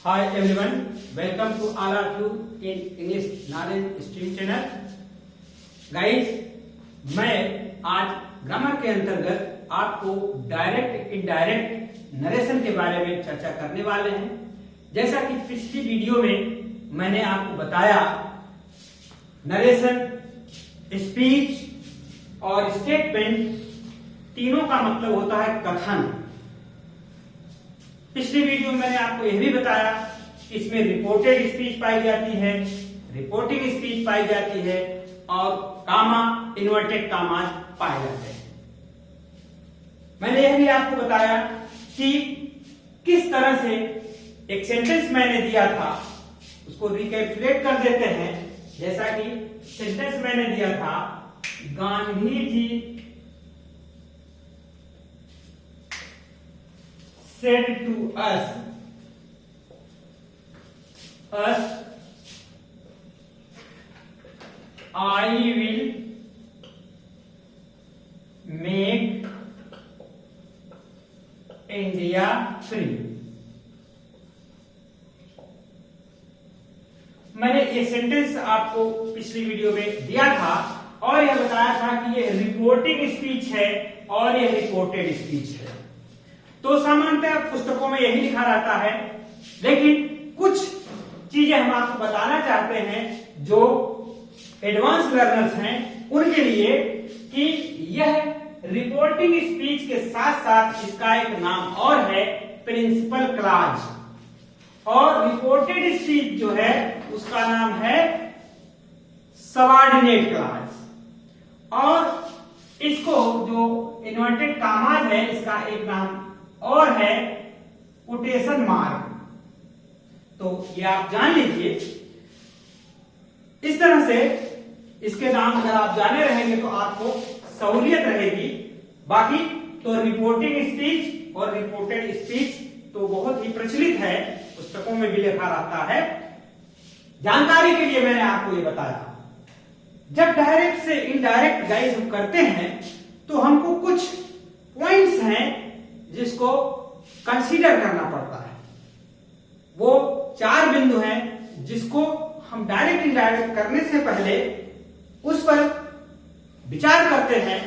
Hi everyone, welcome to all of you in English Knowledge Stream Channel. Guys, मैं आज grammar के अंतर्गत आपको डायरेक्ट इनडायरेक्ट नरेशन के बारे में चर्चा करने वाले हैं। जैसा कि पिछली वीडियो में मैंने आपको बताया, नरेशन, स्पीच और स्टेटमेंट तीनों का मतलब होता है कथन। पिछली वीडियो में मैंने आपको यह भी बताया कि इसमें रिपोर्टेड स्पीच पाई जाती है, रिपोर्टिंग स्पीच पाई जाती है और कामा, इन्वर्टेड कामाज पाए जाते हैं। मैंने यह भी आपको बताया कि किस तरह से एक सेंटेंस मैंने दिया था उसको रिकैपिचुलेट कर देते हैं। जैसा कि सेंटेंस मैंने दिया था, Gandhi ji said to us, I will make India free। मैंने ये सेंटेंस आपको पिछली वीडियो में दिया था और यह बताया था कि ये रिपोर्टिंग स्पीच है और यह रिपोर्टेड स्पीच है। तो सामान्यतः पुस्तकों में यही लिखा रहता है, लेकिन कुछ चीजें हम आपको बताना चाहते हैं जो एडवांस लर्नर्स हैं उनके लिए, कि यह रिपोर्टिंग स्पीच के साथ साथ इसका एक नाम और है प्रिंसिपल क्लॉज, और रिपोर्टेड स्पीच जो है उसका नाम है सबऑर्डिनेट क्लॉज, और इसको जो इन्वर्टेड कामाज है इसका एक नाम और है कोटेशन मार्क। तो ये आप जान लीजिए। इस तरह से इसके नाम अगर आप जाने रहेंगे तो आपको सहूलियत रहेगी। बाकी तो रिपोर्टिंग स्पीच और रिपोर्टेड स्पीच तो बहुत ही प्रचलित है, पुस्तकों में भी लिखा रहता है। जानकारी के लिए मैंने आपको ये बताया, जब डायरेक्ट से इनडायरेक्ट गाइस हम करते हैं तो हमको कुछ पॉइंट्स हैं जिसको कंसीडर करना पड़ता है। वो 4 बिंदु हैं जिसको हम डायरेक्ट इनडायरेक्ट करने से पहले उस पर विचार करते हैं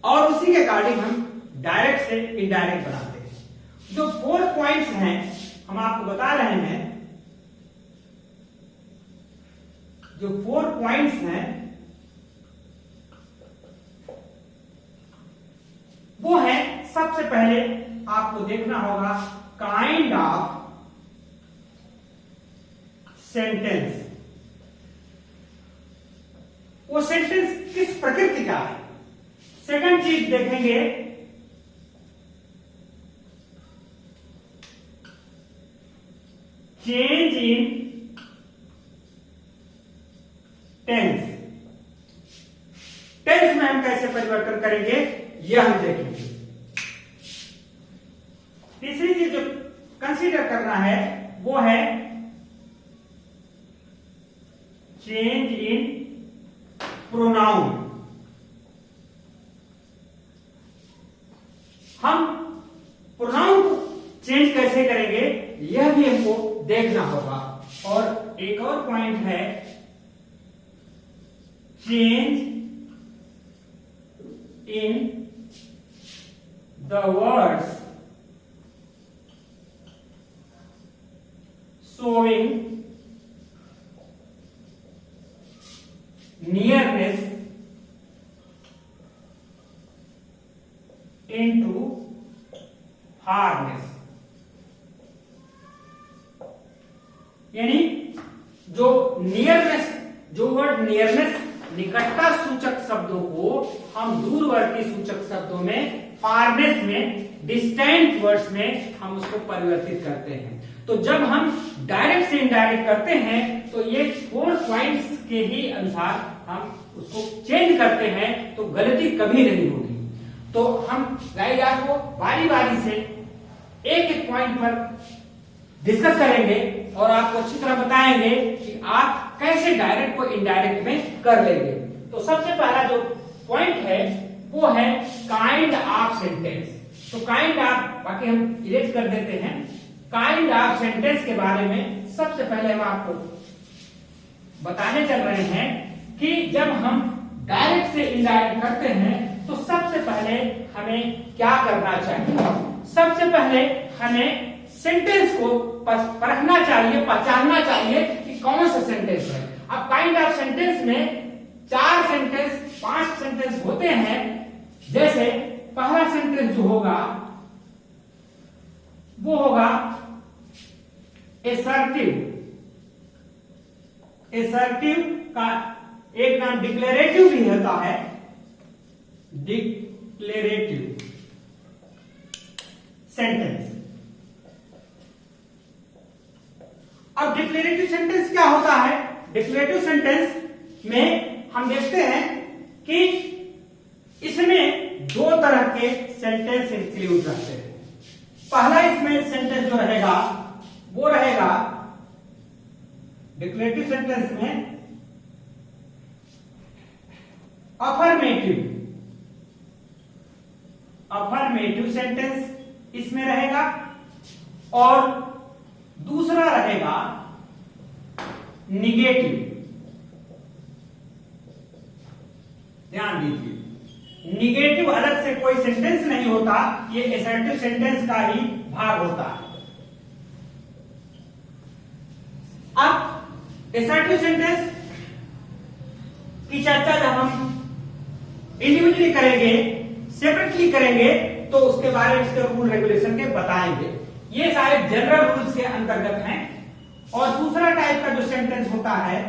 और उसी के अकॉर्डिंग हम डायरेक्ट से इनडायरेक्ट बनाते हैं। जो 4 पॉइंट्स हैं हम आपको बता रहे हैं, जो 4 पॉइंट्स हैं वो है, सबसे पहले आपको देखना होगा काइंड ऑफ सेंटेंस। वो सेंटेंस किस प्रकृति का है। सेकंड चीज देखेंगे चेंज इन टेंस। टेंस में हम कैसे परिवर्तन करेंगे यह हम देखेंगे। तीसरी चीज जो कंसीडर करना है वो है चेंज इन प्रोनाउन। हम प्रोनाउन को चेंज कैसे करेंगे यह भी हमको देखना होगा। और एक और पॉइंट है change in the words showing nearness into farness। यानी जो नियरनेस, जो वर्ड नियरनेस निकटता सूचक शब्दों को हम दूरवर्ती सूचक शब्दों में, फारनेस में, डिस्टेंट वर्ड्स में हम उसको परिवर्तित करते हैं। तो जब हम डायरेक्ट से इनडायरेक्ट करते हैं तो ये 4 पॉइंट्स के ही अनुसार हम उसको चेंज करते हैं, तो गलती कभी नहीं होगी। तो हम गाइड आपको बारी बारी से एक एक पॉइंट पर डिस्कस करेंगे और आपको अच्छी तरह बताएंगे कि आप कैसे डायरेक्ट को इनडायरेक्ट में कर लेंगे। तो सबसे पहला जो पॉइंट है वो है काइंड ऑफ सेंटेंस। तो काइंड ऑफ, बाकी हम इरेज कर देते हैं, काइंड ऑफ सेंटेंस के बारे में सबसे पहले हम आपको बताने चल रहे हैं कि जब हम डायरेक्ट से इनडायरेक्ट करते हैं तो सबसे पहले हमें क्या करना चाहिए। सबसे पहले हमें सेंटेंस को परखना चाहिए, पहचानना चाहिए कि कौन सा सेंटेंस है। अब काइंड ऑफ सेंटेंस में 4 सेंटेंस 5 सेंटेंस होते हैं। जैसे पहला सेंटेंस जो होगा वो होगा एसर्टिव। एसर्टिव का एक नाम डिक्लेरेटिव भी होता है, डिक्लेरेटिव सेंटेंस। अब डिक्लेरेटिव सेंटेंस क्या होता है? डिक्लेरेटिव सेंटेंस में हम देखते हैं कि इसमें 2 तरह के सेंटेंस इंक्लूड रहते हैं। पहला इसमें सेंटेंस जो रहेगा वो रहेगा डिक्लेरेटिव सेंटेंस में अफर्मेटिव। अफर्मेटिव सेंटेंस इसमें रहेगा और दूसरा रहेगा निगेटिव। ध्यान दीजिए, निगेटिव अलग से कोई सेंटेंस नहीं होता, ये असर्टिव सेंटेंस का ही भाग होता है। अब असर्टिव सेंटेंस की चर्चा जब हम इंडिविजुअली करेंगे, सेपरेटली करेंगे, तो उसके बारे में इसके रूल रेगुलेशन के बताएंगे। ये सारे जनरल रूल्स के अंतर्गत हैं। और दूसरा टाइप का जो सेंटेंस होता है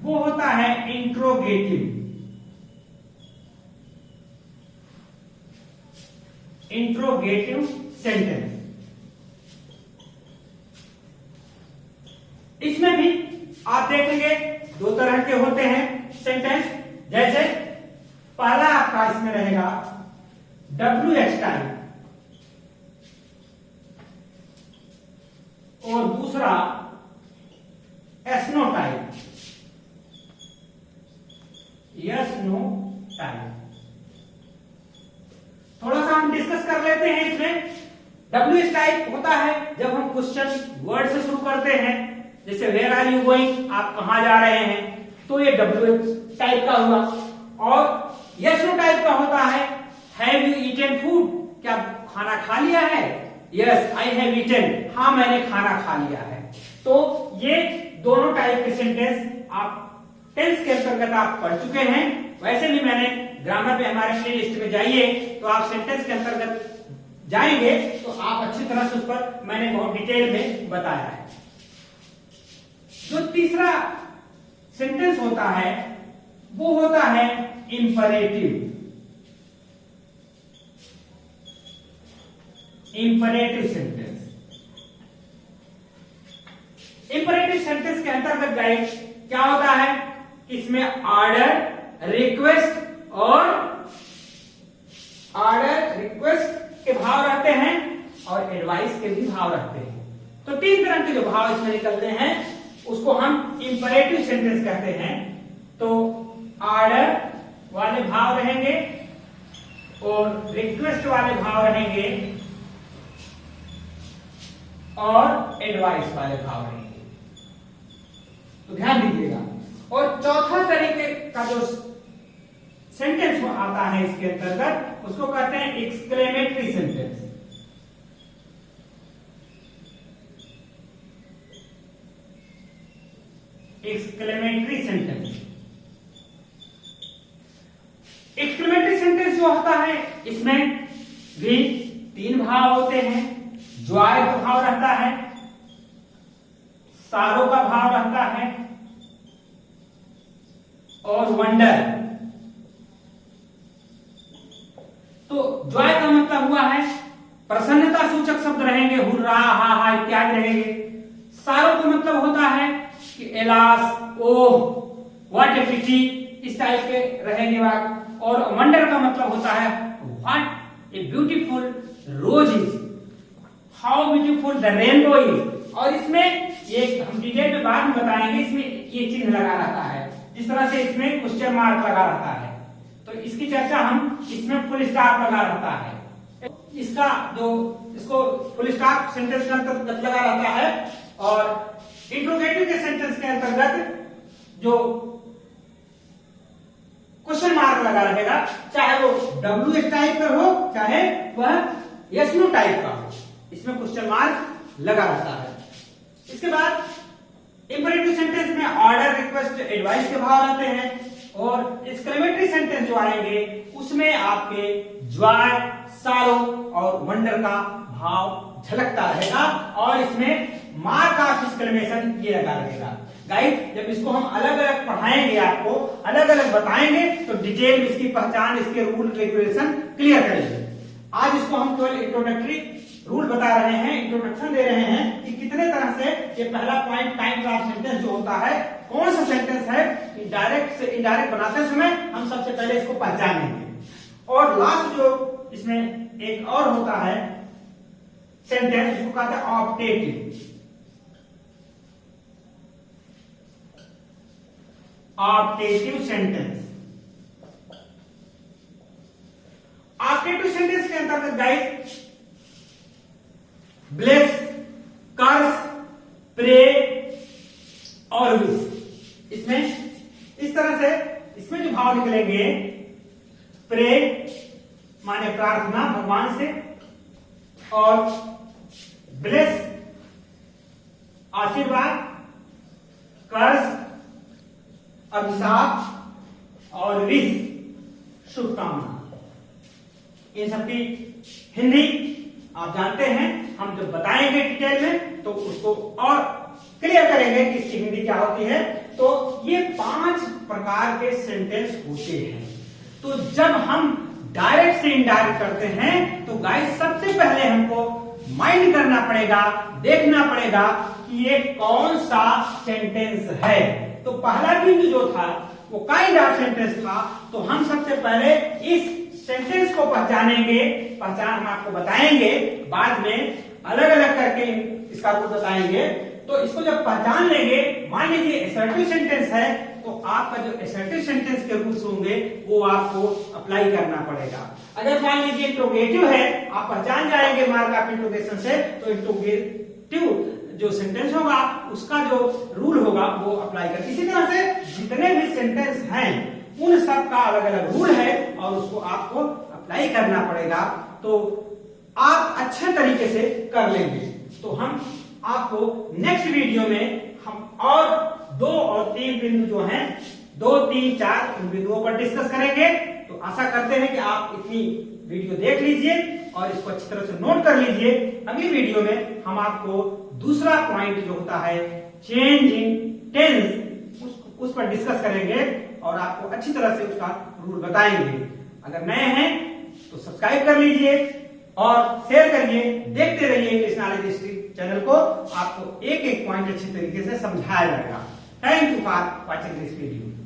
वो होता है इंट्रोगेटिव। इंट्रोगेटिव सेंटेंस, इसमें भी आप देखेंगे 2 तरह के होते हैं सेंटेंस। जैसे पहला आपका इसमें रहेगा WH टाइप और दूसरा yes no type. Yes no type थोड़ा सा हम डिस्कस कर लेते हैं। इसमें WH टाइप होता है जब हम क्वेश्चन वर्ड से शुरू करते हैं, जैसे वेयर आर यू गोइंग, आप कहां जा रहे हैं, तो ये WH टाइप का हुआ। और यस नो टाइप का होता है हैव यू ईटन फूड, क्या खाना खा लिया है? यस आई हैव ईटन, हाँ मैंने खाना खा लिया है। तो ये दोनों टाइप के सेंटेंस आप टेंस के अंतर्गत आप पढ़ चुके हैं। वैसे भी मैंने ग्रामर पे हमारे प्ले लिस्ट में जाइए तो आप सेंटेंस के अंतर्गत जाएंगे तो आप अच्छी तरह से उस पर मैंने बहुत डिटेल में बताया है। जो तीसरा सेंटेंस होता है वो होता है imperative. Imperative sentence, imperative sentence के अंतर्गत गाइस क्या होता है? इसमें ऑर्डर, रिक्वेस्ट के भाव रहते हैं और एडवाइस के भी भाव रहते हैं। तो 3 तरह के जो भाव इसमें निकलते हैं उसको हम इंपरेटिव सेंटेंस कहते हैं। तो ऑर्डर वाले भाव रहेंगे और रिक्वेस्ट वाले भाव रहेंगे और एडवाइस वाले भाव रहेंगे। तो ध्यान दीजिएगा। और चौथा तरीके का जो सेंटेंस आता है इसके अंतर्गत उसको कहते हैं exclamatory sentence. Exclamatory sentence, exclamatory sentence जो होता है इसमें भी 3 भाव होते हैं। जॉय का भाव रहता है, सारो का भाव रहता है और वंडर। तो जॉय का मतलब हुआ है प्रसन्नता सूचक शब्द रहेंगे, हुर्रा, हा हा इत्यादि रहेंगे। सारो का मतलब होता है कि एलास, ओह, व्हाट ए पिटी, इस टाइप के रहेंगे वाक्य। और वंडर का मतलब होता है what a beautiful rose is, how beautiful the rainbow is. और इसमें ये हम डिटेल में बाद में बताएंगे, इसमें ये चिन्ह लगा रहता है, जिस तरह से इसमें क्वेश्चन मार्क लगा रहता है। तो इसकी चर्चा हम इसमें फुल स्टॉप लगा रहता है। इसका जो इसको फुल स्टॉप सेंटेंस के अंतर्गत लगा रहता है, और इंट्रोगेटिव के सेंटेंस के अंतर्गत जो क्वेश्चन मार्क लगा रहेगा, चाहे वो WH टाइप का हो चाहे वह yes no टाइप का हो, इसमें क्वेश्चन मार्क लगा रहता है। इसके बाद इंपेरेटिव सेंटेंस में ऑर्डर, रिक्वेस्ट, एडवाइस के भाव रहते हैं, और एक्सक्लेमेटरी सेंटेंस जो आएंगे उसमें आपके जॉय, सारो और वंडर का भाव झलकता रहेगा, और इसमें मार्क ऑफ एक्सक्लेमेशन ये लगा रहेगा। गाइस, जब इसको हम अलग अलग पढ़ाएंगे, आपको अलग अलग बताएंगे, तो डिटेल में इसकी पहचान, इसके रूल रेगुलेशन क्लियर करेंगे। आज इसको हम केवल इंट्रोडक्टरी रूल बता रहे हैं, इंट्रोडक्शन दे रहे हैं कि कितने तरह से ये पहला पॉइंट काइंड ऑफ सेंटेंस जो होता है, कौन सा सेंटेंस है, डायरेक्ट से इनडायरेक्ट बनाते समय हम सबसे पहले इसको पहचानेंगे। और लास्ट जो इसमें एक और होता है सेंटेंस, जिसको कहते हैं optative. Optative sentence, optative sentence के अंतर्गत गाइस ब्लेस, कर्स, प्रे और विश, इसमें इस तरह से इसमें जो भाव निकलेंगे, प्रे माने प्रार्थना भगवान से, और ब्लेस आशीर्वाद, कर्स अभिशाप, और विश शुभकामना। इन सबकी हिंदी आप जानते हैं, हम जब बताएंगे डिटेल में तो उसको और क्लियर करेंगे कि इसकी हिंदी क्या होती है। तो ये 5 प्रकार के सेंटेंस होते हैं। तो जब हम डायरेक्ट से इनडायरेक्ट करते हैं तो गाइस सबसे पहले हमको माइंड करना पड़ेगा, देखना पड़ेगा कि ये कौन सा सेंटेंस है। तो पहला बिंदु जो था वो काइंड ऑफ सेंटेंस था, तो हम सबसे पहले इस सेंटेंस को पहचानेंगे, पहचान हम आपको बताएंगे, बाद में अलग अलग करके इसका रूप बताएंगे। तो इसको जब पहचान लेंगे, मान लीजिए असर्टिव सेंटेंस है, तो आपका जो असर्टिव सेंटेंस के रूल्स होंगे वो आपको अप्लाई करना पड़ेगा। अगर मान लीजिए इंट्रोगेटिव है, आप पहचान जाएंगे मार्क ऑफ इंट्रोगेशन से, तो इंट्रोगेटिव जो सेंटेंस होगा उसका जो रूल होगा वो अप्लाई कर। इसी तरह से जितने भी सेंटेंस हैं उन सब का अलग अलग रूल है और उसको आपको अप्लाई करना पड़ेगा, तो आप अच्छे तरीके से कर लेंगे। तो हम आपको नेक्स्ट वीडियो में हम और 2 और 3 बिंदु जो हैं, 2, 3, 4 उन बिंदुओं पर डिस्कस करेंगे। तो आशा करते हैं कि आप इतनी वीडियो देख लीजिए और इसको अच्छी तरह से नोट कर लीजिए। अगली वीडियो में हम आपको दूसरा पॉइंट जो होता है चेंज इन टेंस, उस पर डिस्कस करेंगे और आपको अच्छी तरह से उसका रूल बताएंगे। अगर नए हैं तो सब्सक्राइब कर लीजिए और शेयर करिए, देखते रहिए इंग्लिश नॉलेज हिस्ट्री चैनल को, आपको एक एक पॉइंट अच्छी तरीके से समझाया जाएगा। Thank you for watching this video.